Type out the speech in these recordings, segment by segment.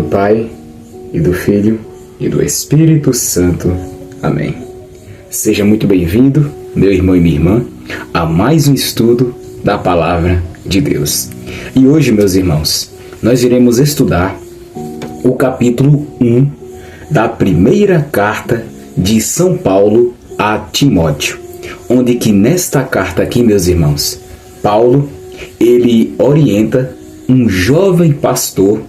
Pai, e do Filho, e do Espírito Santo. Amém. Seja muito bem-vindo, meu irmão e minha irmã, a mais um estudo da Palavra de Deus. E hoje, meus irmãos, nós iremos estudar o capítulo 1 da primeira carta de São Paulo a Timóteo, onde que nesta carta aqui, meus irmãos, Paulo, ele orienta um jovem pastor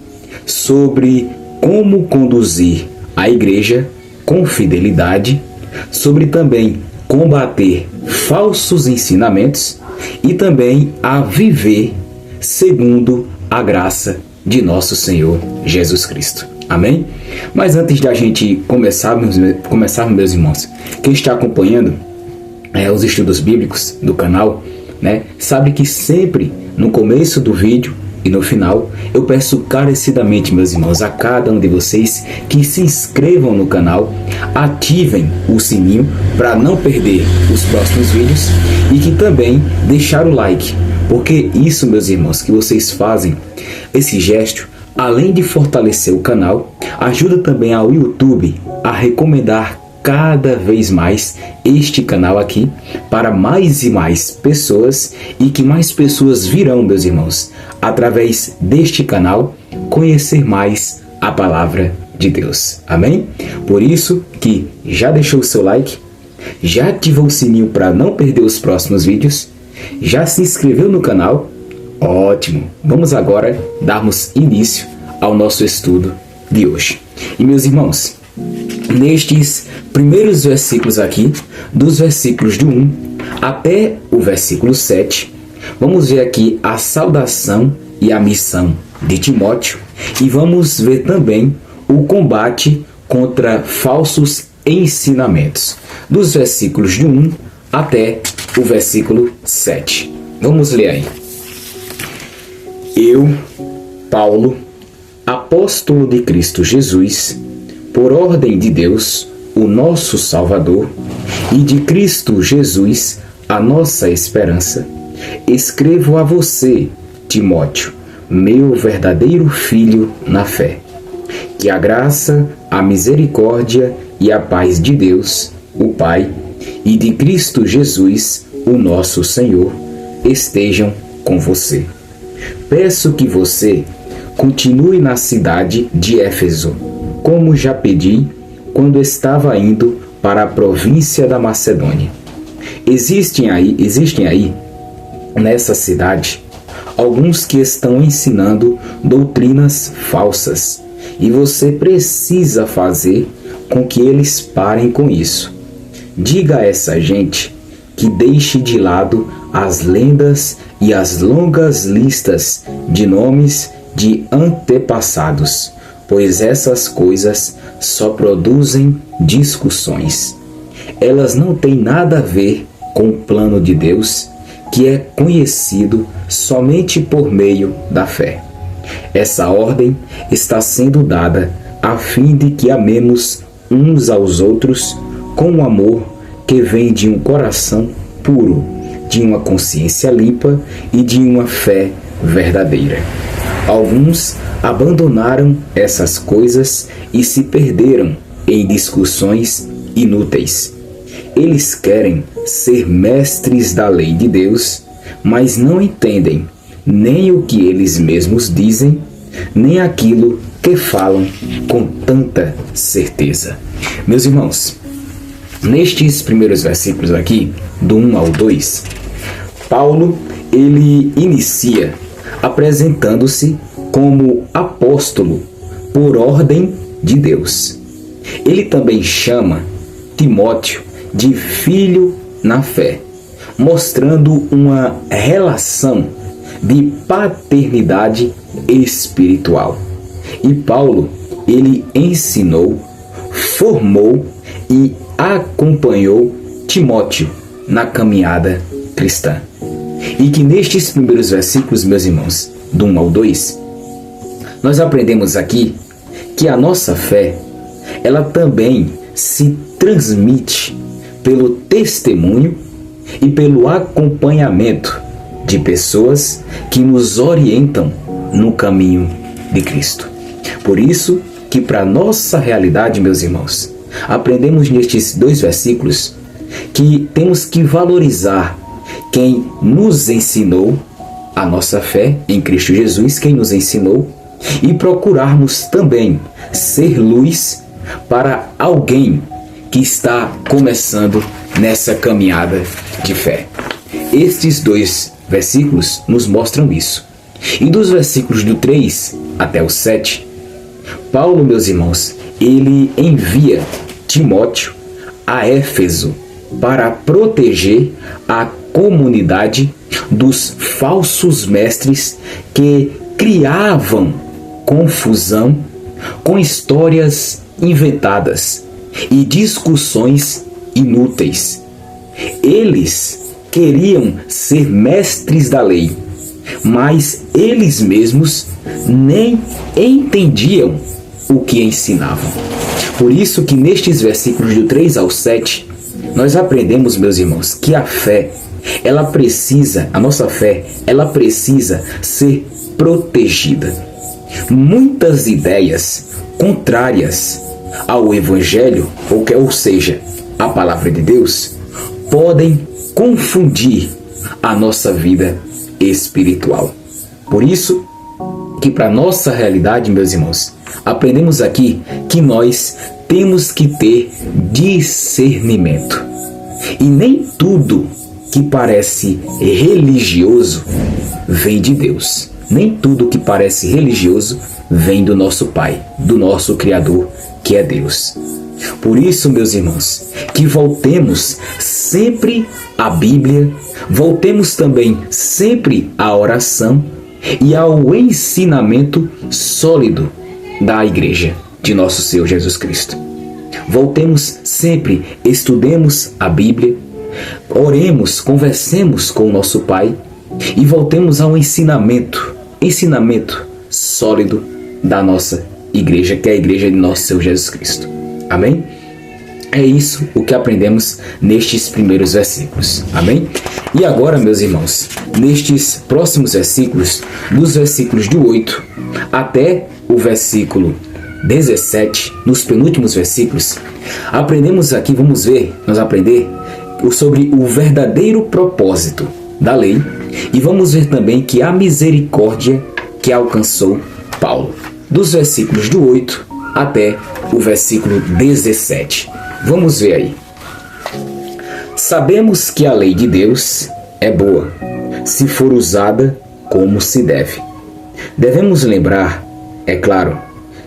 sobre como conduzir a igreja com fidelidade, sobre também combater falsos ensinamentos e também a viver segundo a graça de nosso Senhor Jesus Cristo. Amém? Mas antes de a gente começar, meus irmãos, quem está acompanhando os estudos bíblicos do canal, sabe que sempre no começo do vídeo e no final eu peço carecidamente, meus irmãos, a cada um de vocês que se inscrevam no canal, ativem o sininho para não perder os próximos vídeos e que também deixar o like, porque isso, meus irmãos, que vocês fazem, esse gesto, além de fortalecer o canal, ajuda também ao YouTube a recomendar cada vez mais este canal aqui para mais e mais pessoas, e que mais pessoas virão, meus irmãos, através deste canal, conhecer mais a palavra de Deus. Amém? Por isso que já deixou o seu like, já ativou o sininho para não perder os próximos vídeos, já se inscreveu no canal? Ótimo! Vamos agora darmos início ao nosso estudo de hoje. E, meus irmãos, nestes primeiros versículos aqui, dos versículos de 1 até o versículo 7, vamos ver aqui a saudação e a missão de Timóteo, e vamos ver também o combate contra falsos ensinamentos, dos versículos de 1 até o versículo 7. Vamos ler aí. Eu, Paulo, apóstolo de Cristo Jesus, por ordem de Deus, o nosso Salvador, e de Cristo Jesus, a nossa esperança, escrevo a você, Timóteo, meu verdadeiro filho na fé. Que a graça, a misericórdia e a paz de Deus, o Pai, e de Cristo Jesus, o nosso Senhor, estejam com você. Peço que você continue na cidade de Éfeso, como já pedi quando estava indo para a província da Macedônia. Existem aí, nessa cidade, alguns que estão ensinando doutrinas falsas, e você precisa fazer com que eles parem com isso. Diga a essa gente que deixe de lado as lendas e as longas listas de nomes de antepassados, pois essas coisas só produzem discussões. Elas não têm nada a ver com o plano de Deus, que é conhecido somente por meio da fé. Essa ordem está sendo dada a fim de que amemos uns aos outros com um amor que vem de um coração puro, de uma consciência limpa e de uma fé verdadeira. Alguns abandonaram essas coisas e se perderam em discussões inúteis. Eles querem ser mestres da lei de Deus, mas não entendem nem o que eles mesmos dizem, nem aquilo que falam com tanta certeza. Meus irmãos, nestes primeiros versículos aqui, do 1 ao 2, Paulo, ele inicia apresentando-se como apóstolo por ordem de Deus. Ele também chama Timóteo de filho na fé, mostrando uma relação de paternidade espiritual. E Paulo, ele ensinou, formou e acompanhou Timóteo na caminhada cristã. E que nestes primeiros versículos, meus irmãos, do 1 ao 2, nós aprendemos aqui que a nossa fé, ela também se transmite pelo testemunho e pelo acompanhamento de pessoas que nos orientam no caminho de Cristo. Por isso que para nossa realidade, meus irmãos, aprendemos nestes 2 versículos que temos que valorizar quem nos ensinou a nossa fé em Cristo Jesus, quem nos ensinou, e procurarmos também ser luz para alguém que está começando nessa caminhada de fé. Estes 2 versículos nos mostram isso. E dos versículos do 3 até o 7, Paulo, meus irmãos, ele envia Timóteo a Éfeso para proteger a comunidade dos falsos mestres que criavam confusão com histórias inventadas e discussões inúteis. Eles queriam ser mestres da lei, mas eles mesmos nem entendiam o que ensinavam. Por isso que nestes versículos do 3 ao 7, nós aprendemos, meus irmãos, que a nossa fé, ela precisa ser protegida. Muitas ideias contrárias ao Evangelho, ou seja, a palavra de Deus, podem confundir a nossa vida espiritual. Por isso que para nossa realidade, meus irmãos, aprendemos aqui que nós temos que ter discernimento. E nem tudo que parece religioso vem de Deus. Nem tudo que parece religioso vem do nosso Pai, do nosso Criador, que é Deus. Por isso, meus irmãos, que voltemos sempre à Bíblia, voltemos também sempre à oração e ao ensinamento sólido da Igreja de nosso Senhor Jesus Cristo. Voltemos sempre, estudemos a Bíblia, oremos, conversemos com o nosso Pai e voltemos ao ensinamento sólido da nossa Igreja, que é a Igreja de nosso Senhor Jesus Cristo. Amém? É isso o que aprendemos nestes primeiros versículos. Amém? E agora, meus irmãos, nestes próximos versículos, dos versículos do 8 até o versículo 17, nos penúltimos versículos, aprendemos aqui, vamos aprender sobre o verdadeiro propósito da lei e vamos ver também que a misericórdia que alcançou Paulo. Dos versículos do 8 até o versículo 17. Vamos ver aí. Sabemos que a lei de Deus é boa, se for usada como se deve. Devemos lembrar, é claro,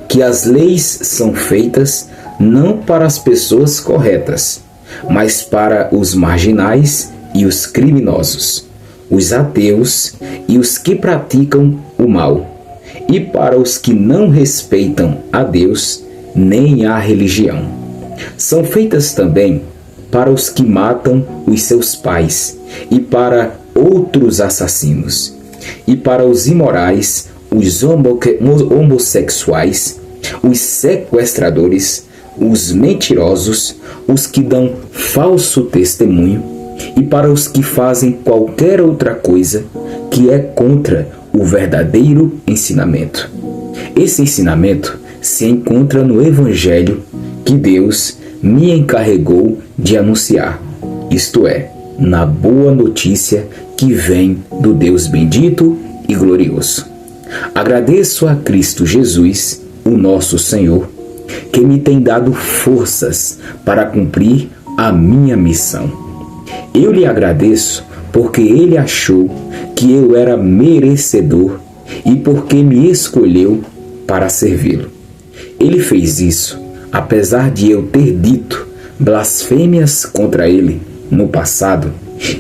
que as leis são feitas não para as pessoas corretas, mas para os marginais e os criminosos, os ateus e os que praticam o mal, e para os que não respeitam a Deus nem a religião. São feitas também para os que matam os seus pais, e para outros assassinos, e para os imorais, os homossexuais, os sequestradores, os mentirosos, os que dão falso testemunho, e para os que fazem qualquer outra coisa que é contra o verdadeiro ensinamento. Esse ensinamento se encontra no Evangelho que Deus me encarregou de anunciar, isto é, na boa notícia que vem do Deus bendito e glorioso. Agradeço a Cristo Jesus, o nosso Senhor, que me tem dado forças para cumprir a minha missão. Eu lhe agradeço porque Ele achou que eu era merecedor e porque me escolheu para servi-lo. Ele fez isso apesar de eu ter dito blasfêmias contra Ele no passado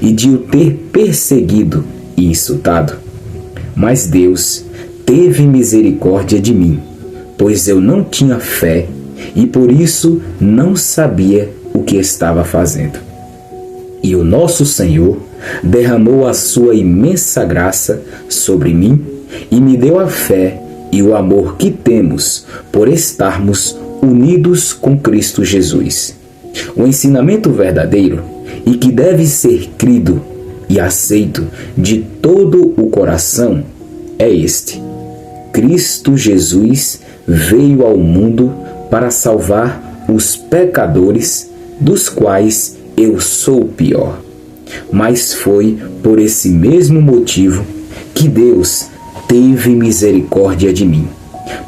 e de o ter perseguido e insultado. Mas Deus teve misericórdia de mim, pois eu não tinha fé e por isso não sabia o que estava fazendo. E o nosso Senhor derramou a sua imensa graça sobre mim e me deu a fé e o amor que temos por estarmos unidos com Cristo Jesus. O ensinamento verdadeiro e que deve ser crido e aceito de todo o coração é este: Cristo Jesus veio ao mundo para salvar os pecadores, dos quais eu sou o pior. Mas foi por esse mesmo motivo que Deus teve misericórdia de mim,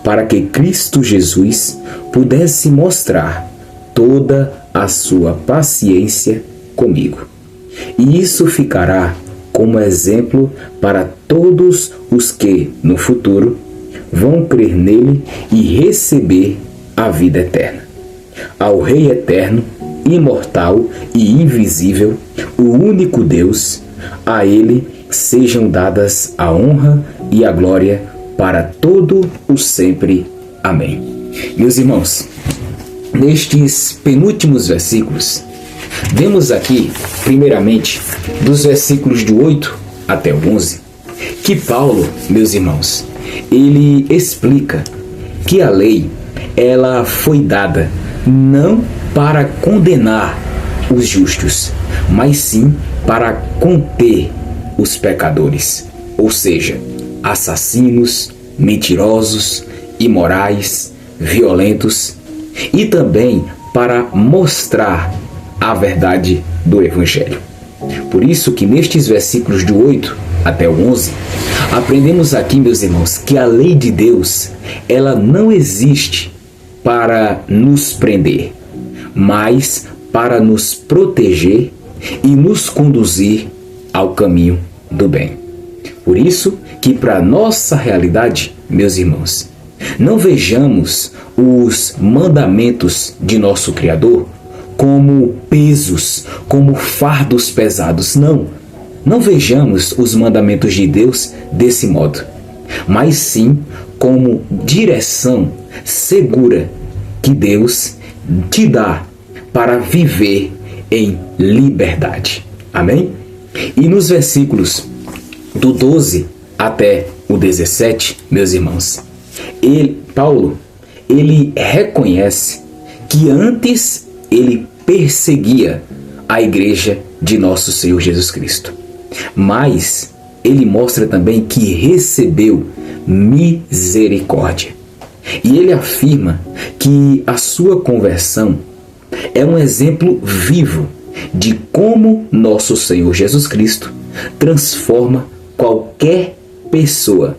para que Cristo Jesus pudesse mostrar toda a sua paciência comigo. E isso ficará como exemplo para todos os que, no futuro, vão crer nele e receber a vida eterna. Ao Rei eterno, imortal e invisível, o único Deus, a ele sejam dadas a honra e a glória para todo o sempre. Amém. Meus irmãos, nestes penúltimos versículos, vemos aqui, primeiramente, dos versículos de 8 até o 11, que Paulo, meus irmãos, ele explica que a lei, ela foi dada não para condenar os justos, mas sim para conter os pecadores, ou seja, assassinos, mentirosos, imorais, violentos, e também para mostrar a verdade do Evangelho. Por isso que nestes versículos de 8 até o 11, aprendemos aqui, meus irmãos, que a lei de Deus, ela não existe para nos prender, mas para nos proteger e nos conduzir ao caminho do bem. Por isso que para nossa realidade, meus irmãos, não vejamos os mandamentos de nosso Criador como pesos, como fardos pesados. Não vejamos os mandamentos de Deus desse modo, mas sim como direção segura que Deus te dá para viver em liberdade. Amém? E nos versículos do 12 até o 17, meus irmãos, Paulo, ele reconhece que antes ele perseguia a igreja de nosso Senhor Jesus Cristo, mas ele mostra também que recebeu misericórdia. E ele afirma que a sua conversão é um exemplo vivo de como nosso Senhor Jesus Cristo transforma qualquer pessoa,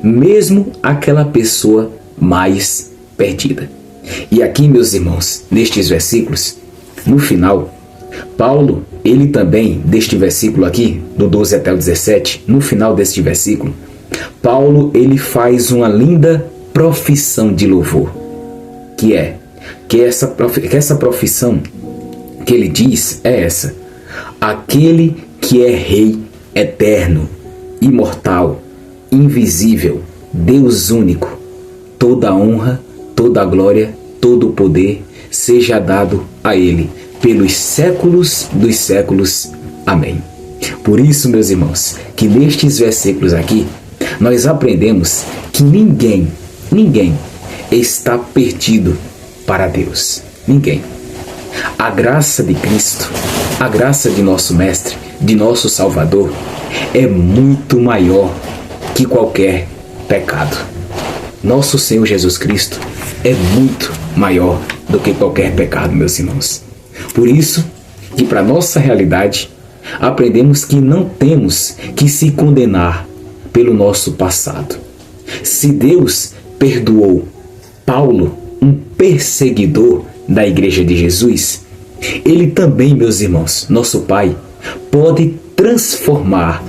mesmo aquela pessoa mais perdida. E aqui, meus irmãos, nestes versículos, no final, Paulo, ele também, deste versículo aqui, do 12 até o 17, no final deste versículo, Paulo, ele faz uma linda profissão de louvor, que essa profissão que ele diz é essa: aquele que é Rei eterno, imortal, invisível, Deus único, toda a honra, toda a glória, todo o poder seja dado a ele pelos séculos dos séculos. Amém. Por isso, meus irmãos, que nestes versículos aqui nós aprendemos que ninguém está perdido para Deus. Ninguém. A graça de Cristo, a graça de nosso Mestre, de nosso Salvador, é muito maior que qualquer pecado. Nosso Senhor Jesus Cristo é muito maior do que qualquer pecado, meus irmãos. Por isso que para nossa realidade, aprendemos que não temos que se condenar pelo nosso passado. Se Deus perdoou Paulo, um perseguidor da Igreja de Jesus, Ele também, meus irmãos, nosso Pai, pode transformar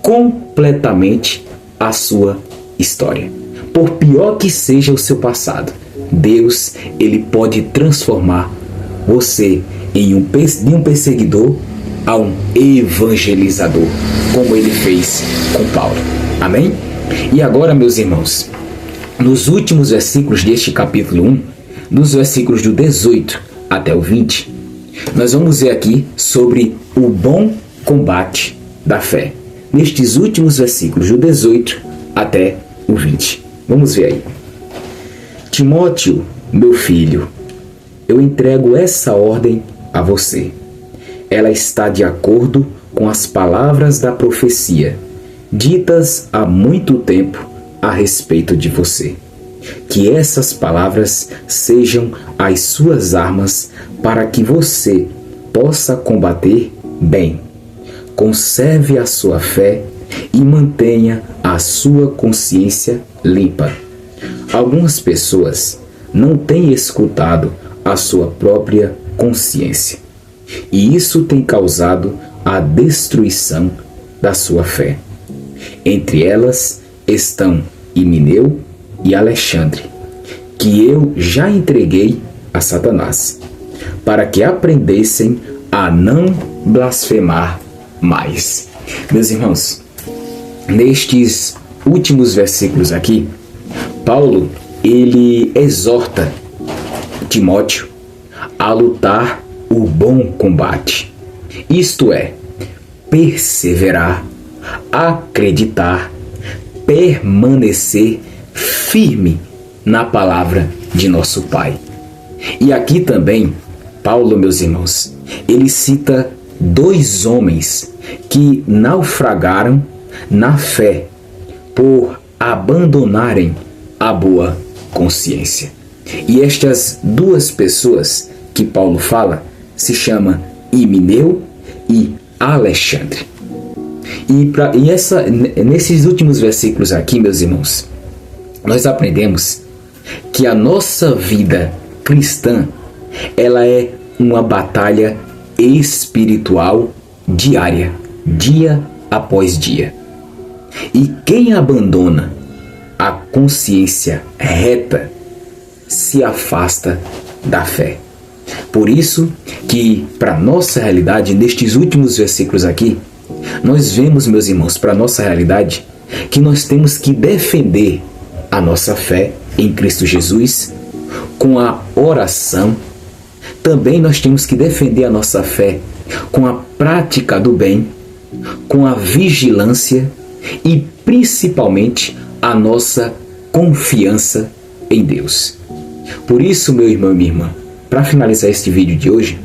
completamente a sua história. Por pior que seja o seu passado, Deus, Ele pode transformar você de um perseguidor a um evangelizador, como Ele fez com Paulo. Amém? E agora, meus irmãos, nos últimos versículos deste capítulo 1, nos versículos do 18 até o 20, nós vamos ver aqui sobre o bom combate da fé. Nestes últimos versículos, do 18 até o 20. Vamos ver aí. Timóteo, meu filho, eu entrego essa ordem a você. Ela está de acordo com as palavras da profecia, ditas há muito tempo a respeito de você. Que essas palavras sejam as suas armas para que você possa combater bem. Conserve a sua fé e mantenha a sua consciência limpa. Algumas pessoas não têm escutado a sua própria consciência, e isso tem causado a destruição da sua fé. Entre elas estão Himeneu e Alexandre, que eu já entreguei a Satanás, para que aprendessem a não blasfemar mais. Meus irmãos, nestes últimos versículos aqui, Paulo, ele exorta Timóteo a lutar o bom combate, isto é, perseverar, acreditar, permanecer firme na palavra de nosso Pai. E aqui também, Paulo, meus irmãos, ele cita 2 homens que naufragaram na fé por abandonarem a boa consciência. E estas 2 pessoas que Paulo fala se chama Himeneu e Alexandre. Nesses últimos versículos aqui, meus irmãos, nós aprendemos que a nossa vida cristã, ela é uma batalha espiritual diária, dia após dia. E quem abandona a consciência reta se afasta da fé. Por isso que, para nossa realidade, nestes últimos versículos aqui, nós vemos, meus irmãos, para nossa realidade, que nós temos que defender a nossa fé em Cristo Jesus com a oração. Também nós temos que defender a nossa fé com a prática do bem, com a vigilância e principalmente a nossa confiança em Deus. Por isso, meu irmão e minha irmã, para finalizar este vídeo de hoje,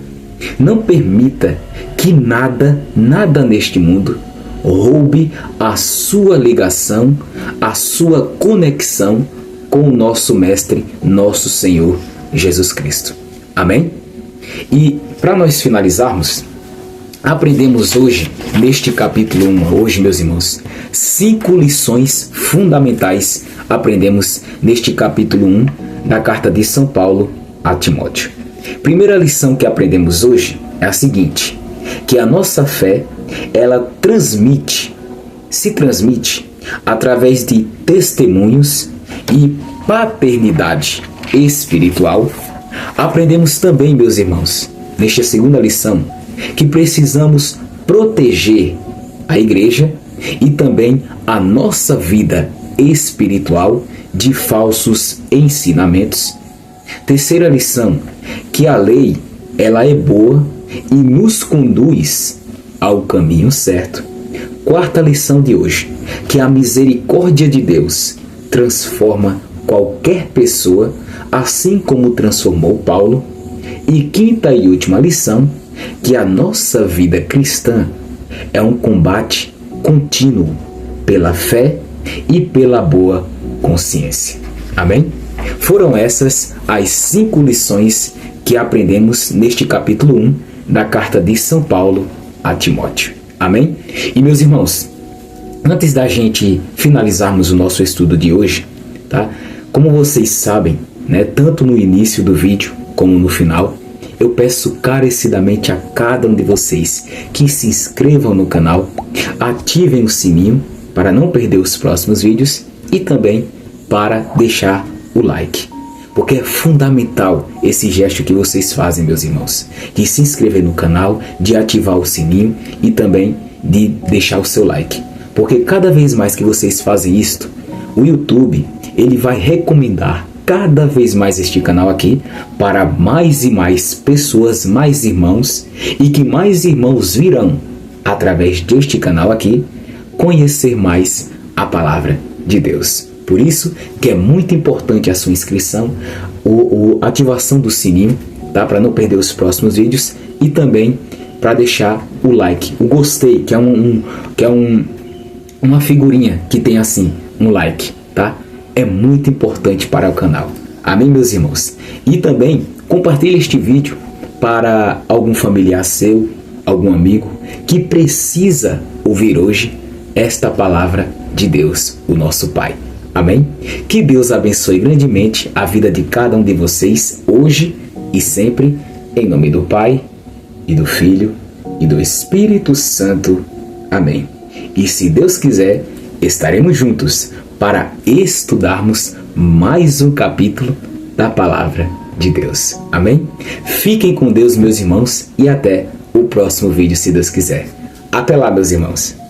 não permita que nada neste mundo roube a sua ligação, a sua conexão com o nosso Mestre, nosso Senhor Jesus Cristo. Amém? E para nós finalizarmos, aprendemos hoje, neste capítulo 1, hoje, meus irmãos, 5 lições fundamentais aprendemos neste capítulo 1 da carta de São Paulo a Timóteo. Primeira lição que aprendemos hoje é a seguinte, que a nossa fé, ela se transmite através de testemunhos e paternidade espiritual. Aprendemos também, meus irmãos, nesta segunda lição, que precisamos proteger a igreja e também a nossa vida espiritual de falsos ensinamentos. Terceira lição, que a lei, ela é boa e nos conduz ao caminho certo. Quarta lição de hoje, que a misericórdia de Deus transforma qualquer pessoa, assim como transformou Paulo. E quinta e última lição, que a nossa vida cristã é um combate contínuo pela fé e pela boa consciência. Amém? Foram essas as 5 lições que aprendemos neste capítulo 1 da carta de São Paulo a Timóteo. Amém? E meus irmãos, antes da gente finalizarmos o nosso estudo de hoje, tá? Como vocês sabem, né, tanto no início do vídeo como no final, eu peço carecidamente a cada um de vocês que se inscrevam no canal, ativem o sininho para não perder os próximos vídeos e também para deixar o like. Porque é fundamental esse gesto que vocês fazem, meus irmãos, de se inscrever no canal, de ativar o sininho e também de deixar o seu like. Porque cada vez mais que vocês fazem isto, o YouTube, ele vai recomendar cada vez mais este canal aqui para mais e mais pessoas, mais irmãos, e que mais irmãos virão, através deste canal aqui, conhecer mais a palavra de Deus. Por isso que é muito importante a sua inscrição, a ativação do sininho, tá? Para não perder os próximos vídeos, e também para deixar o like, o gostei, que é uma figurinha que tem assim, um like, tá? é muito importante para o canal. Amém, meus irmãos? E também compartilhe este vídeo para algum familiar seu, algum amigo que precisa ouvir hoje esta palavra de Deus, o nosso Pai. Amém? Que Deus abençoe grandemente a vida de cada um de vocês, hoje e sempre, em nome do Pai, e do Filho, e do Espírito Santo. Amém. E se Deus quiser, estaremos juntos para estudarmos mais um capítulo da Palavra de Deus. Amém? Fiquem com Deus, meus irmãos, e até o próximo vídeo, se Deus quiser. Até lá, meus irmãos.